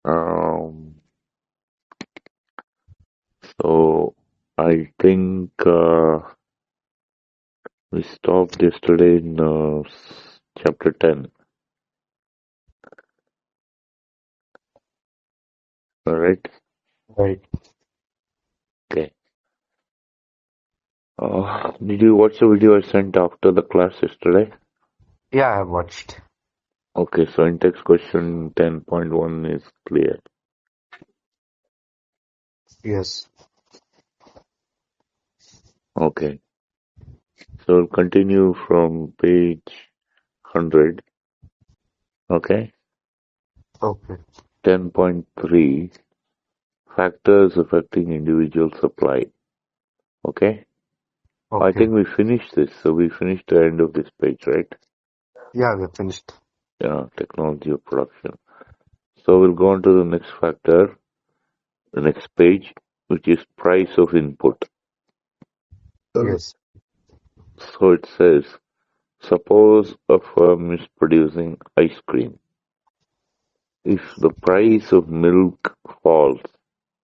Um, so I think we stopped yesterday in chapter 10. All right. Right. Okay. Did you watch the video I sent after the class yesterday? Yeah, I have watched. Okay, so in-text question 10.1 is clear. Yes. Okay, so we'll continue from page 100. Okay, Okay. 10.3 factors affecting individual supply. Okay, I Okay. think we finished this, so we finished the end of this page, right? Yeah, we finished. Yeah, technology of production. So we'll go on to the next factor, the next page, which is price of input. Yes. So it says, suppose a firm is producing ice cream. If the price of milk falls,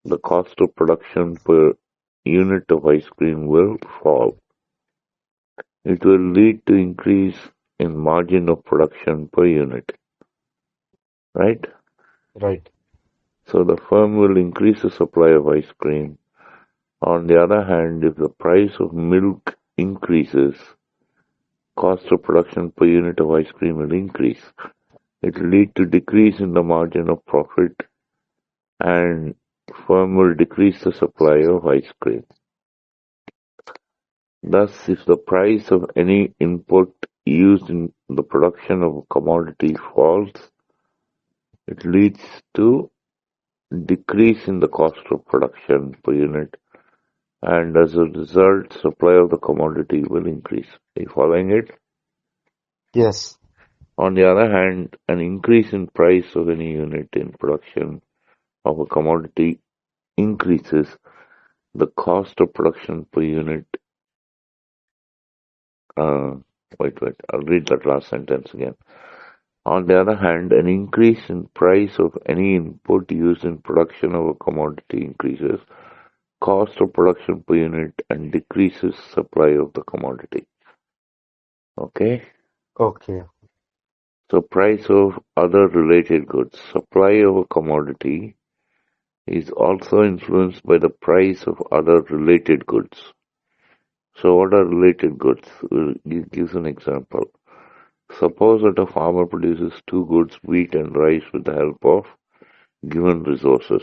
the cost of production per unit of ice cream will fall. It will lead to increase in margin of production per unit, right? Right. So the firm will increase the supply of ice cream. On the other hand, if the price of milk increases, cost of production per unit of ice cream will increase. It will lead to decrease in the margin of profit and firm will decrease the supply of ice cream. Thus, if the price of any input used in the production of a commodity falls, it leads to decrease in the cost of production per unit, and as a result, supply of the commodity will increase. Are you following it? Yes. On the other hand, an increase in price of any unit in production of a commodity increases the cost of production per unit. Uh, wait, I'll read that last sentence again. On the other hand, an increase in price of any input used in production of a commodity increases cost of production per unit and decreases supply of the commodity. Okay? Okay. So price of other related goods. Supply of a commodity is also influenced by the price of other related goods. So what are related goods? Gives an example. Suppose that a farmer produces two goods, wheat and rice, with the help of given resources.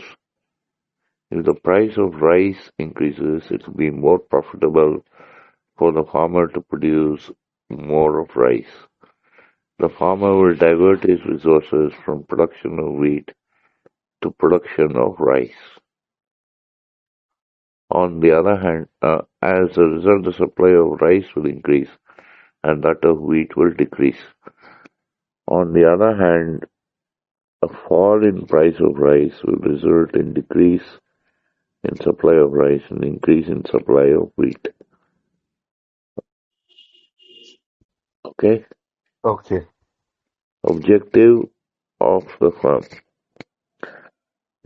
If the price of rice increases, it will be more profitable for the farmer to produce more of rice. The farmer will divert his resources from production of wheat to production of rice. On the other hand, as a result, the supply of rice will increase and that of wheat will decrease. On the other hand, a fall in price of rice will result in decrease in supply of rice and increase in supply of wheat. Okay? Okay. Objective of the firm.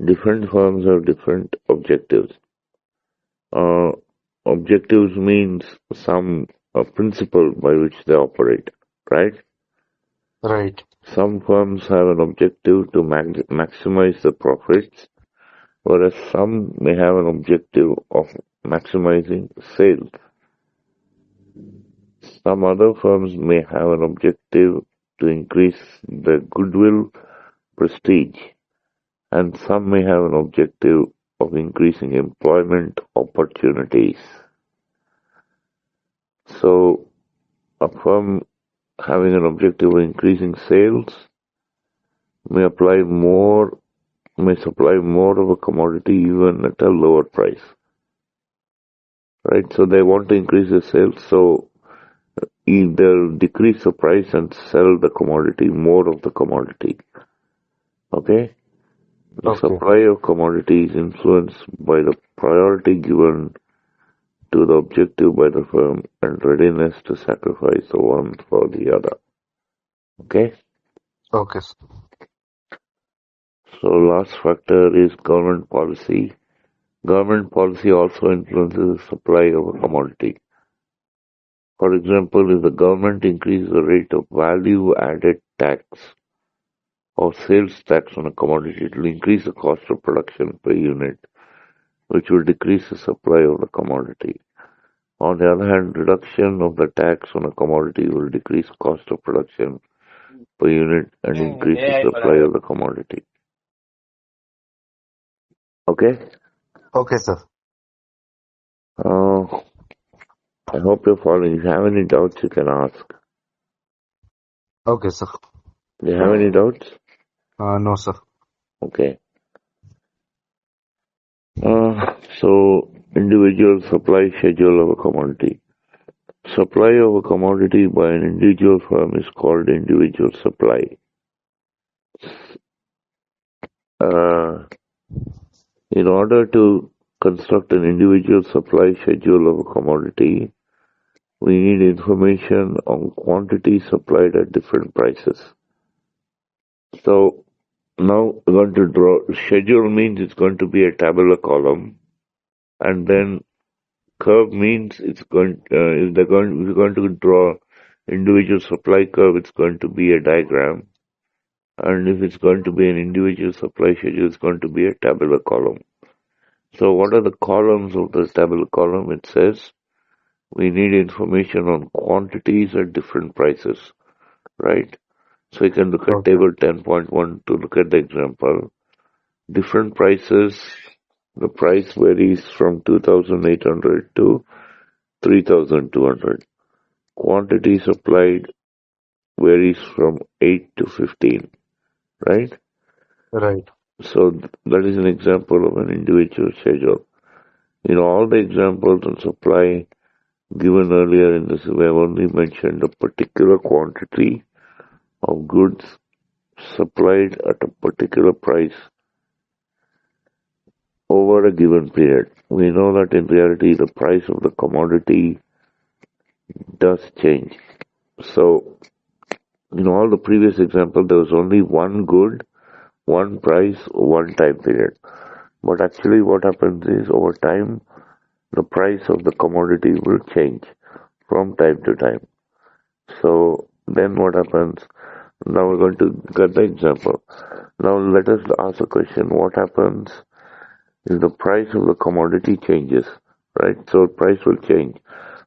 Different firms have different objectives. Uh, Objectives means some principle by which they operate, right? Right. Some firms have an objective to maximize the profits, whereas some may have an objective of maximizing sales. Some other firms may have an objective to increase their goodwill, prestige, and some may have an objective of increasing employment opportunities. So, a firm having an objective of increasing sales may may supply more of a commodity even at a lower price, right? So they want to increase their sales, so either decrease the price and sell the commodity, more of the commodity. Okay? The Okay. supply of commodity is influenced by the priority given to the objective by the firm and readiness to sacrifice the one for the other. Okay? Okay. So last factor is government policy. Government policy also influences the supply of a commodity. For example, if the government increases the rate of value added tax or sales tax on a commodity, it will increase the cost of production per unit, which will decrease the supply of the commodity. On the other hand, reduction of the tax on a commodity will decrease cost of production per unit and increase the supply of the commodity. Okay? Okay, sir. Uh, I hope you're following. If you have any doubts, you can ask. Okay, sir. Do you have any doubts? No, sir. Okay. So individual supply schedule of a commodity. Supply of a commodity by an individual firm is called individual supply. Uh, in order to construct an individual supply schedule of a commodity, we need information on quantity supplied at different prices. So now we're going to draw schedule means it's going to be a tabular column, and then curve means it's going if we're going to draw individual supply curve, it's going to be a diagram, and if it's going to be an individual supply schedule, it's going to be a tabular column. So what are the columns of the tabular column? It says we need information on quantities at different prices, right? So you can look at Okay. table 10.1 to look at the example. Different prices, the price varies from 2,800 to 3,200. Quantity supplied varies from 8 to 15, right? Right. So that is an example of an individual schedule. In all the examples on supply given earlier in this, we have only mentioned a particular quantity of goods supplied at a particular price over a given period. We know that in reality the price of the commodity does change. So in all the previous examples there was only one good, one price, one time period. But actually what happens is over time the price of the commodity will change from time to time. So then what happens? Now we're going to get the example. Now let us ask a question. What happens if the price of the commodity changes? Right? So price will change.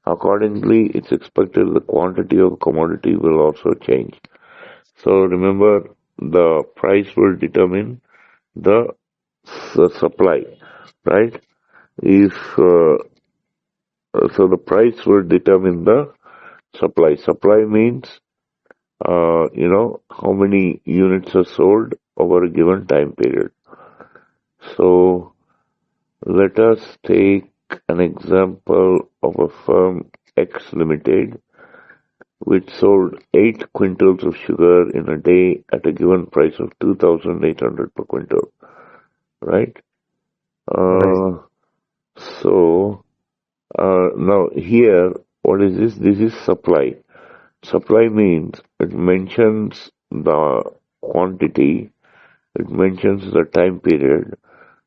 Accordingly, it's expected the quantity of commodity will also change. So remember, the price will determine the supply, right? If so, the price will determine the supply. Supply means how many units are sold over a given time period. So let us take an example of a firm X Limited which sold 8 quintals of sugar in a day at a given price of 2,800 per quintal, right? Right. Uh, so now here, what is this? This is supply. Supply means it mentions the quantity, it mentions the time period,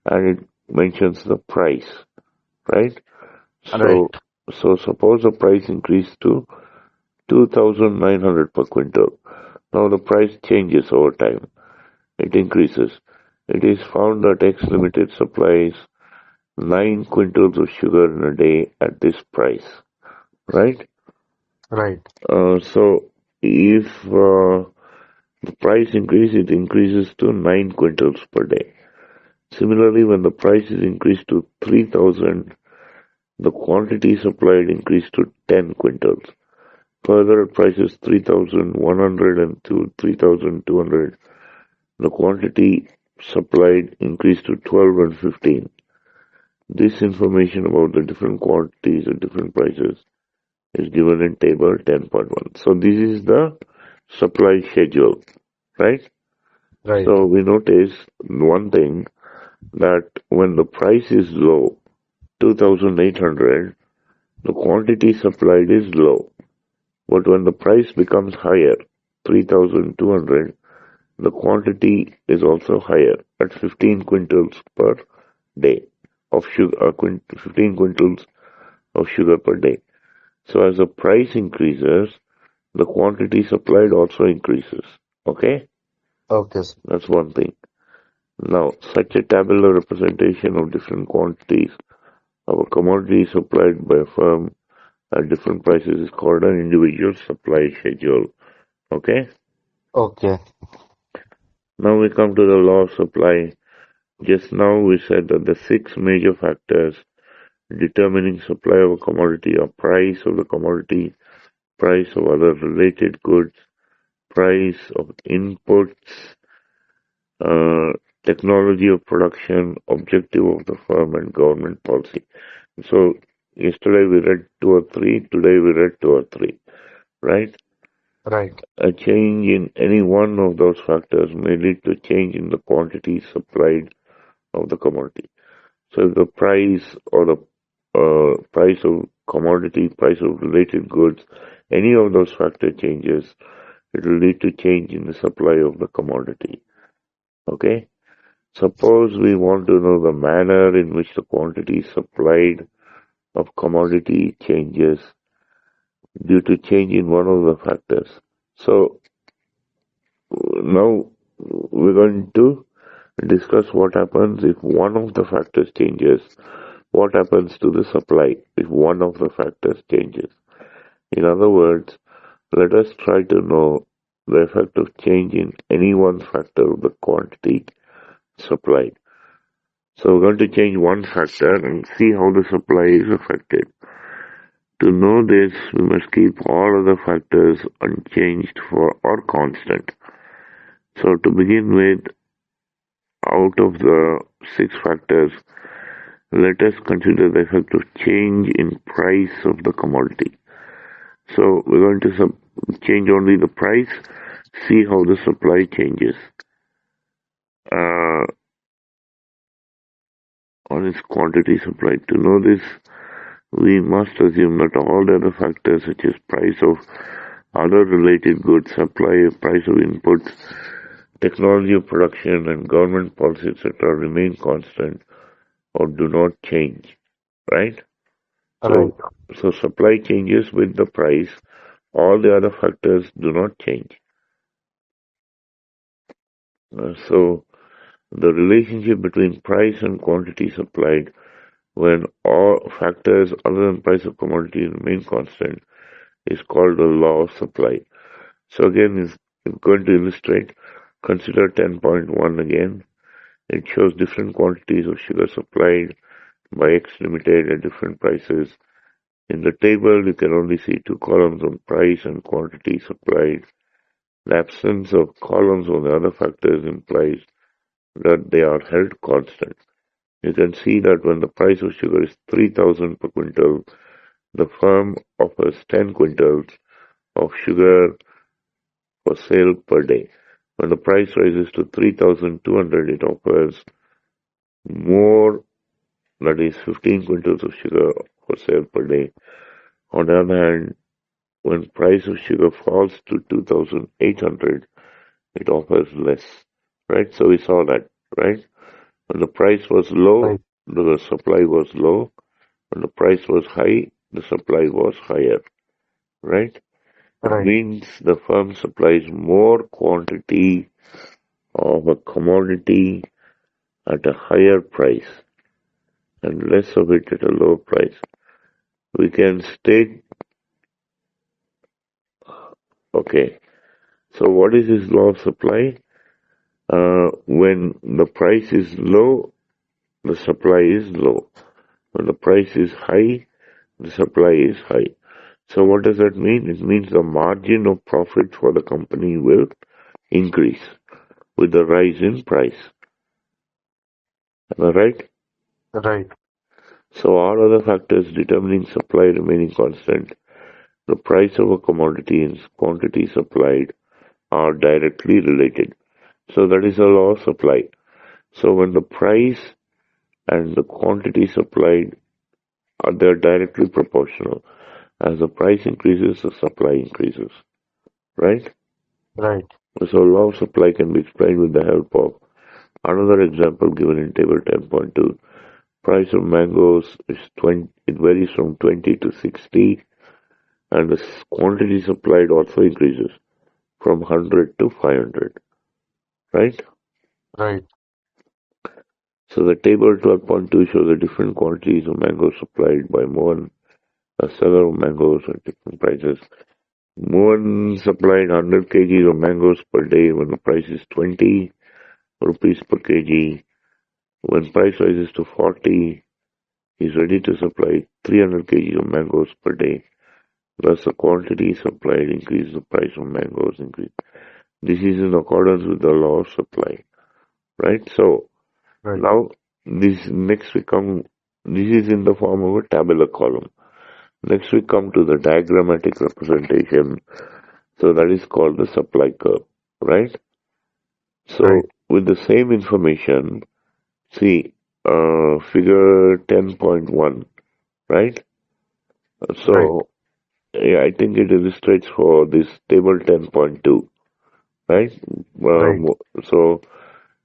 and it mentions the price, right? Right. So suppose the price increased to 2,900 per quintal. Now the price changes over time. It increases. It is found that X Limited supplies 9 quintals of sugar in a day at this price, right? Right. So if the price increases, it increases to 9 quintals per day. Similarly, when the price is increased to 3,000, the quantity supplied increased to 10 quintals. Further, at prices 3,100 and to 3,200, the quantity supplied increased to 12 and 15. This information about the different quantities at different prices is given in table 10.1. So this is the supply schedule, right? Right. So we notice one thing, that when the price is low, 2,800, the quantity supplied is low. But when the price becomes higher, 3,200, the quantity is also higher at 15 quintals per day of sugar, 15 quintals of sugar per day. So as the price increases, the quantity supplied also increases. Okay? Okay, sir. That's one thing. Now, such a tabular representation of different quantities of a commodity supplied by a firm at different prices is called an individual supply schedule. Okay? Okay. Now we come to the law of supply. Just now we said that the six major factors determining supply of a commodity are price of the commodity, price of other related goods, price of inputs, uh, technology of production, objective of the firm, and government policy. So yesterday we read two or three, today we read two or three, right? Right. A change in any one of those factors may lead to change in the quantity supplied of the commodity. So if the price or the price of commodity, price of related goods, any of those factor changes, it will lead to change in the supply of the commodity. Okay? Suppose we want to know the manner in which the quantity supplied of commodity changes due to change in one of the factors. So now we're going to discuss what happens if one of the factors changes. What happens to the supply if one of the factors changes? In other words, let us try to know the effect of change in any one factor of the quantity supplied. So we're going to change one factor and see how the supply is affected. To know this, we must keep all other factors unchanged for or constant. So to begin with, out of the six factors, let us consider the effect of change in price of the commodity. So we're going to change only the price, see how the supply changes. Uh, on its quantity supplied. To know this, we must assume that all the other factors such as price of other related goods, supply, price of inputs, technology of production, and government policy, etc., remain constant or do not change. Right? Right. So supply changes with the price. All the other factors do not change. So the relationship between price and quantity supplied when all factors other than price of commodity remain constant is called the law of supply. So again, is going to illustrate. Consider 10.1 again. It shows different quantities of sugar supplied by X Limited at different prices. In the table, you can only see two columns on price and quantity supplied. The absence of columns on the other factors implies that they are held constant. You can see that when the price of sugar is 3,000 per quintal, the firm offers 10 quintals of sugar for sale per day. When the price rises to 3,200, it offers more, that is 15 quintals of sugar for sale per day. On the other hand, when price of sugar falls to 2,800, it offers less. Right? So we saw that, right? When the price was low, Right. the supply was low. When the price was high, the supply was higher. Right? It Right. means the firm supplies more quantity of a commodity at a higher price and less of it at a lower price. We can state, okay, so what is this law of supply? When the price is low, the supply is low. When the price is high, the supply is high. So what does that mean? It means the margin of profit for the company will increase with the rise in price. Am I right? Right. So all other factors determining supply remaining constant, the price of a commodity and quantity supplied are directly related. So that is the law of supply. So when the price and the quantity supplied are they're directly proportional. As the price increases, the supply increases. Right? Right. So law of supply can be explained with the help of another example given in table 10.2. Price of mangoes is 20, it varies from 20 to 60, and the quantity supplied also increases from 100 to 500, right? Right. So the table 12.2 shows the different quantities of mangoes supplied by Mohan, a seller of mangoes at different prices. Mohan supplied 100 kgs of mangoes per day when the price is 20 rupees per kg. When price rises to 40, he is ready to supply 300 kg of mangoes per day. Thus, the quantity supplied increases, the price of mangoes increase. This is in accordance with the law of supply, right? So Right. now this is in the form of a tabular column. Next we come to the diagrammatic representation. So that is called the supply curve, right? So Right. with the same information, see figure 10.1, right? Right. So yeah, I think it illustrates for this table 10.2, right? Right. So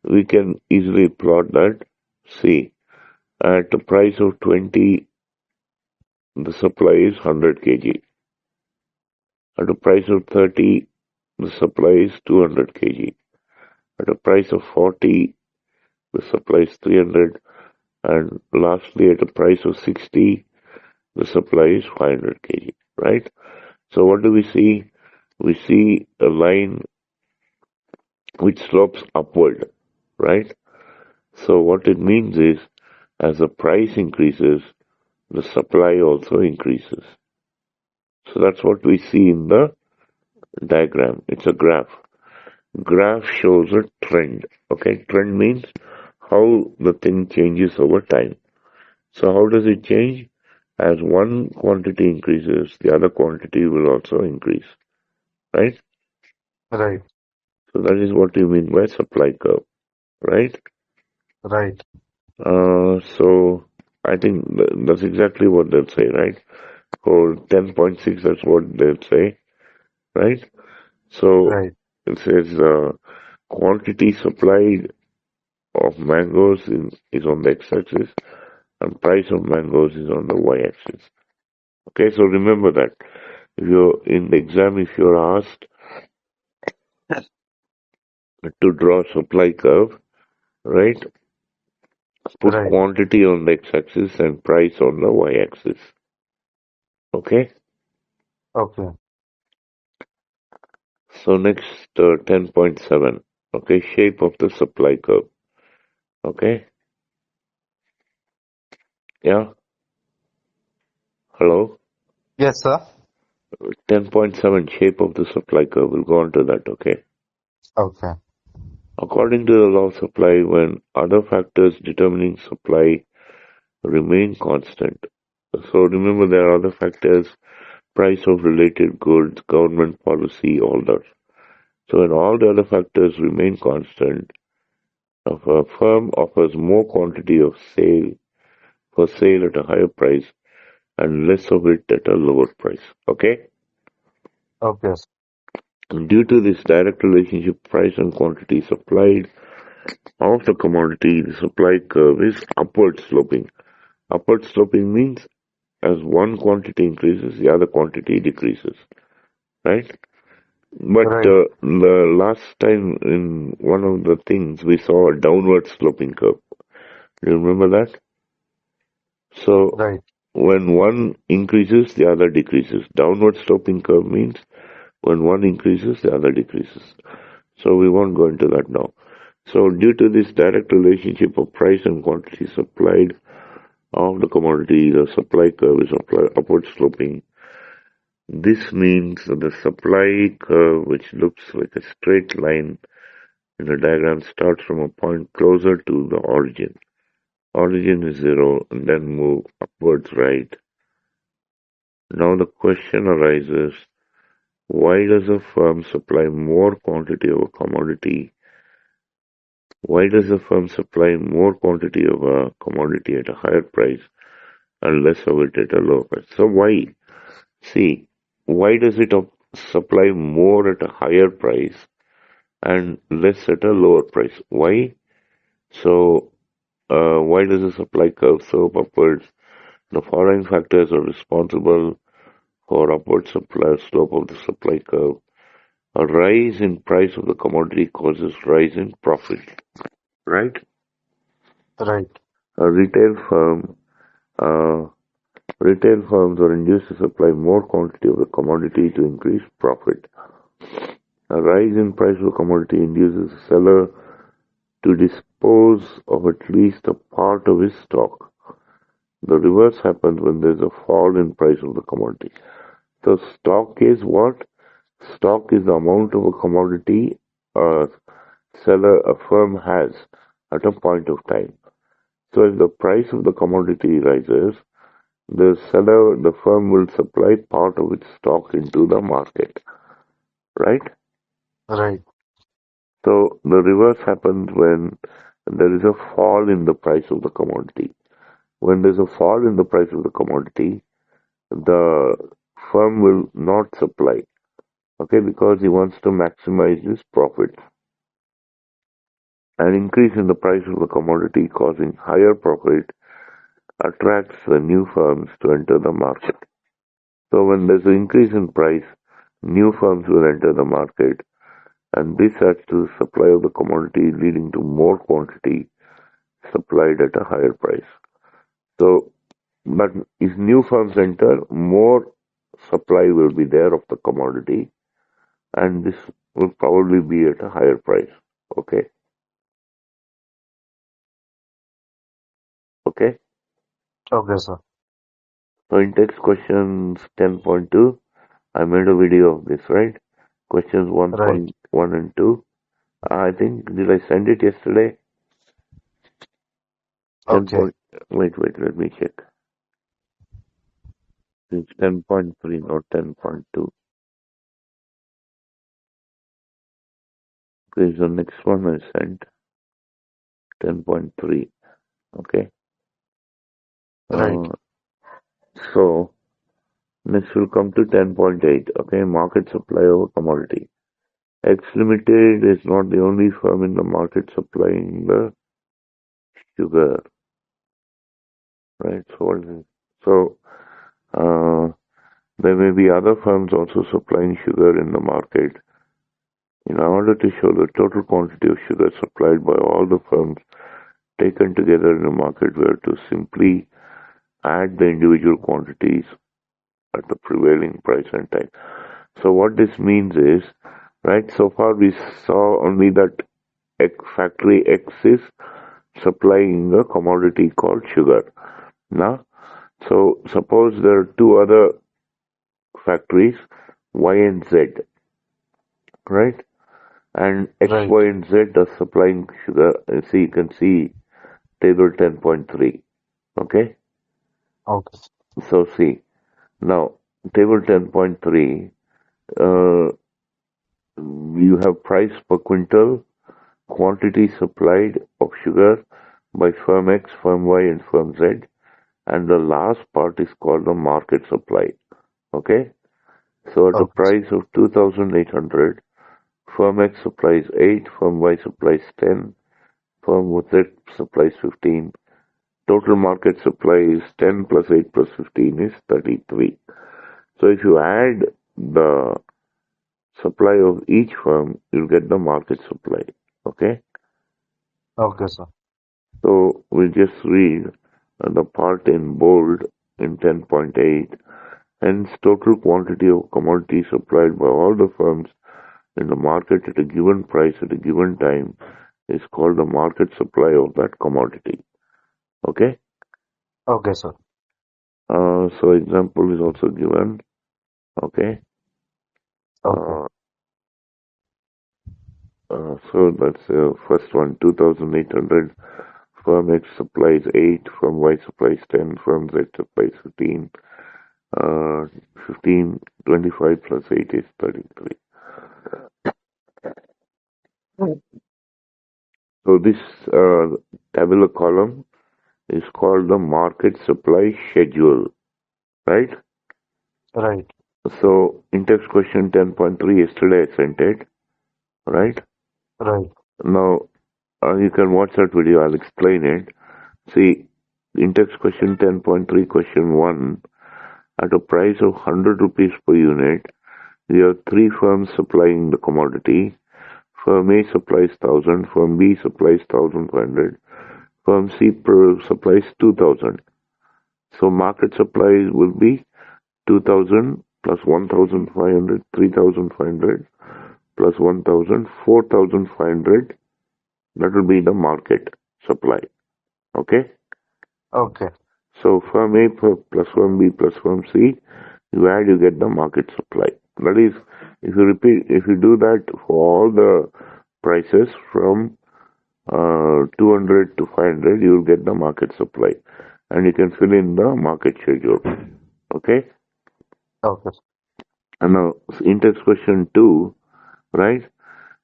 we can easily plot that. See, at the price of 20, the supply is 100 kg. At the price of 30, the supply is 200 kg. At a price of 40, the supply is 300. And lastly, at a price of 60, the supply is 500 kg, right? So what do we see? We see a line which slopes upward, right? So what it means is, as the price increases, the supply also increases. So that's what we see in the diagram. It's a graph. Graph shows a trend. Okay, trend means how the thing changes over time. So how does it change? As one quantity increases, the other quantity will also increase, right? Right. So that is what you mean by supply curve, right? Right. So I think that's exactly what they'll say, right? For 10.6, that's what they'll say, right? So Right. it says quantity supplied of mangoes is on the x-axis and price of mangoes is on the y-axis. Okay, so remember that. If you're in the exam, if you're asked to draw supply curve, right, put Right. quantity on the x-axis and price on the y-axis. Okay, Okay. so next 10.7. Okay, shape of the supply curve. Okay, yeah, hello. Yes, sir. 10.7 shape of the supply curve. We'll go on to that. Okay. Okay. According to the law of supply, when other factors determining supply remain constant. So remember there are other factors, price of related goods, government policy, all that. So when all the other factors remain constant, if a firm offers more quantity of sale for sale at a higher price and less of it at a lower price. Okay? Okay. Due to this direct relationship, price and quantity supplied of the commodity, the supply curve is upward sloping. Upward sloping means as one quantity increases, the other quantity decreases, right? But Right. the last time in one of the things we saw a downward sloping curve. Do you remember that? So Right. when one increases, the other decreases. Downward sloping curve means when one increases, the other decreases. So we won't go into that now. So due to this direct relationship of price and quantity supplied of the commodity, the supply curve is upward sloping. This means that the supply curve, which looks like a straight line in the diagram, starts from a point closer to the origin. Origin is 0 and then move upwards right. Now the question arises, why does a firm supply more quantity of a commodity? Why does a firm supply more quantity of a commodity at a higher price and less of it at a lower price? So why? See, why does it supply more at a higher price and less at a lower price. Why? So, why does the supply curve slope upwards? The following factors are responsible for upward supply slope of the supply curve. A rise in price of the commodity causes rise in profit, right? Right. A uh, retail firms are induced to supply more quantity of the commodity to increase profit. A rise in price of a commodity induces the seller to dispose of at least a part of his stock. The reverse happens when there is a fall in price of the commodity. So stock is what? Stock is the amount of a commodity a a firm has at a point of time. So if the price of the commodity rises, the firm will supply part of its stock into the market, right? Right. So the reverse happens when there is a fall in the price of the commodity. When there's a fall in the price of the commodity, the firm will not supply, okay, because he wants to maximize his profit. An increase in the price of the commodity causing higher profit attracts the new firms to enter the market. So when there's an increase in price, new firms will enter the market, and this adds to the supply of the commodity, leading to more quantity supplied at a higher price. So, but if new firms enter, more supply will be there of the commodity, and this will probably be at a higher price. Okay, okay. Okay, sir. So in text questions 10.2, I made a video of this, right? Questions Right. 1.1 and 2. I think, did I send it yesterday? 10 Okay. point, wait, let me check. It's 10.3, not 10.2. Okay, the next one I sent, 10.3. Okay. Right. Uh, so, next we'll come to 10.8. Okay, market supply of a commodity. X Limited is not the only firm in the market supplying the sugar, right? So, what is it? So, uh, there may be other firms also supplying sugar in the market. In order to show the total quantity of sugar supplied by all the firms taken together in a market, we have to simply add the individual quantities at the prevailing price and time. So what this means is, right, so far we saw only that factory X is supplying a commodity called sugar. Now, so suppose there are two other factories, Y and Z, right? And X, Right. Y, and Z are supplying sugar. See, you can see table 10.3. Okay? Okay. So see, now table 10.3, uh, you have price per quintal, quantity supplied of sugar by firm X, firm Y, and firm Z, and the last part is called the market supply. Okay? So at a Okay, sir. price of 2,800, firm X supplies 8, firm Y supplies 10, firm Z supplies 15. Total market supply is 10 plus 8 plus 15 is 33. So if you add the supply of each firm, you'll get the market supply. Okay? Okay, sir. So we'll just read the part in bold in 10.8. Hence, total quantity of commodity supplied by all the firms in the market at a given price at a given time is called the market supply of that commodity. Okay? Okay, sir. So example is also given. Okay? Okay. Uh, so that's the first one, 2,800. Firm X supplies 8, firm Y supplies 10, firm Z supplies 15. 15, 25 plus 8 is 33. So this tabular column is called the market supply schedule, right? Right. So in text question 10.3, yesterday I sent it, right? Right. Now, you can watch that video, I'll explain it. See, in text question 10.3, question 1, at a price of 100 rupees per unit, we have three firms supplying the commodity. Firm A supplies 1000, firm B supplies 1500, firm C supplies 2000. So market supply will be 2000 plus 1500, 3500 plus 1000, 4500. That will be the market supply. Okay? Okay. So firm A plus firm B plus firm C, you add, you get the market supply. That is, if you do that for all the prices from 200 to 500, you will get the market supply. And you can fill in the market schedule. Okay? Okay. And now, in text question 2, right?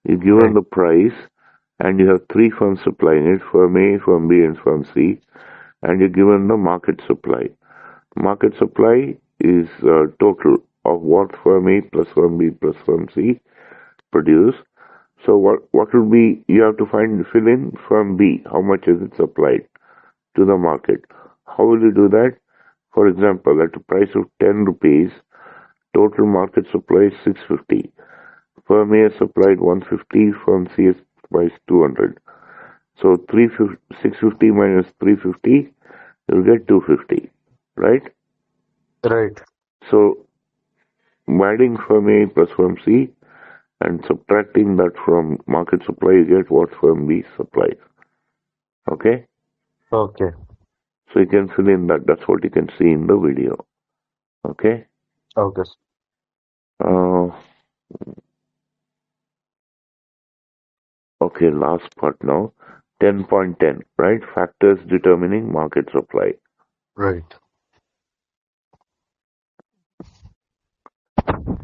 You given Right. the price and you have three firms supplying it, firm A, firm B, and firm C, and you're given the market supply. Market supply is total of what firm A plus firm B plus firm C produce. So what will be, you have to fill in firm B, how much is it supplied to the market. How will you do that? For example, at a price of 10 rupees, total market supply is 650. Firm A has supplied 150, firm C has supplied 200. So 650 minus 350, you'll get 250, right? Right. So adding firm A plus firm C and subtracting that from market supply, you get what firm B supplies. Okay? Okay. So you can fill in that. That's what you can see in the video. Okay? Okay. Uh, okay, last part now. 10.10, right? Factors determining market supply. Right.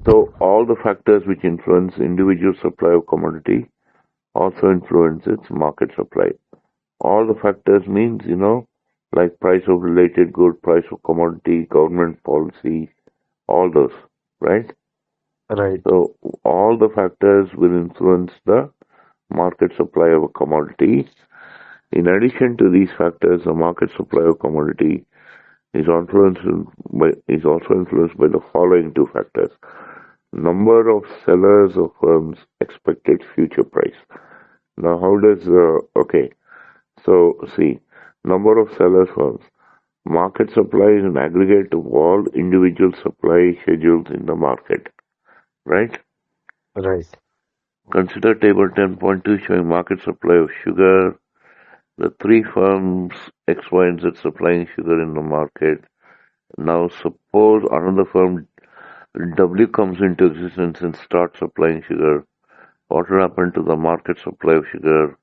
So all the factors which influence individual supply of commodity also influence its market supply. All the factors means, like price of related good, price of commodity, government policy, all those, right? Right. So all the factors will influence the market supply of a commodity. In addition to these factors, the market supply of commodity is also influenced by the following two factors: number of sellers of firms, expected future price. Now, how does okay? So see, number of sellers firms. Market supply is an aggregate of all individual supply schedules in the market, right? Right. Consider table 10.2 showing market supply of sugar. The three firms X, Y, and Z supplying sugar in the market. Now suppose another firm W comes into existence and starts supplying sugar. What will happen to the market supply of sugar?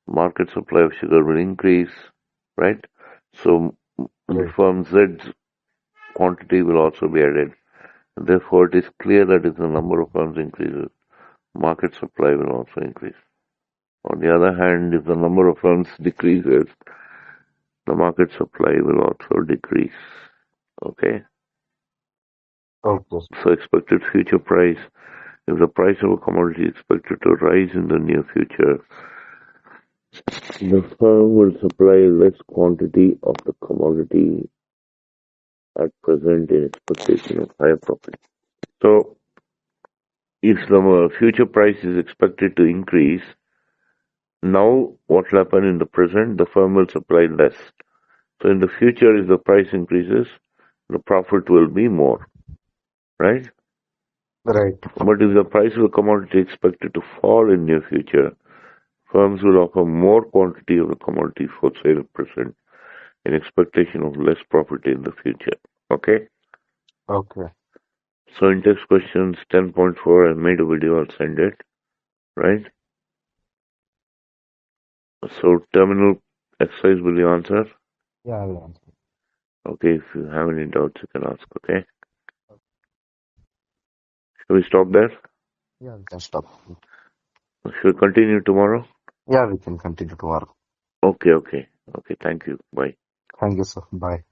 Market supply of sugar will increase, right? So the Right. firm Z's quantity will also be added. Therefore, it is clear that if the number of firms increases, market supply will also increase. On the other hand, if the number of firms decreases, the market supply will also decrease. Okay? Okay. So expected future price. If the price of a commodity is expected to rise in the near future, the firm will supply less quantity of the commodity at present in expectation of higher profit. So if the future price is expected to increase, now what will happen in the present? The firm will supply less. So in the future, if the price increases, the profit will be more, right? Right. But if the price of a commodity is expected to fall in near future, firms will offer more quantity of the commodity for sale at present in expectation of less profit in the future. Okay? Okay. So in text questions 10.4, I made a video, I'll send it, right? So terminal exercise, will you answer? Yeah, I'll answer. Okay, if you have any doubts, you can ask, okay? Shall we stop there? Yeah, we can stop. Shall we continue tomorrow? Yeah, we can continue tomorrow. Okay, okay. Okay, thank you. Bye. Thank you, sir. Bye.